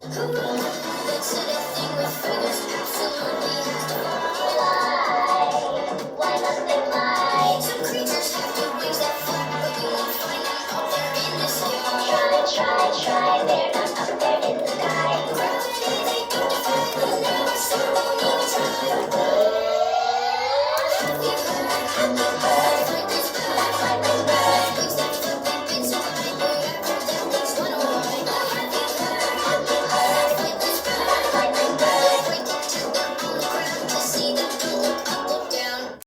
That's a thing with feathers absolutely has to fly. Why must they fly? Some creatures have the wings that flap, but you won't find them out there in the sky. Try, they're not up there in the sky. Gravity they don't defy, they'll never say, won't even try.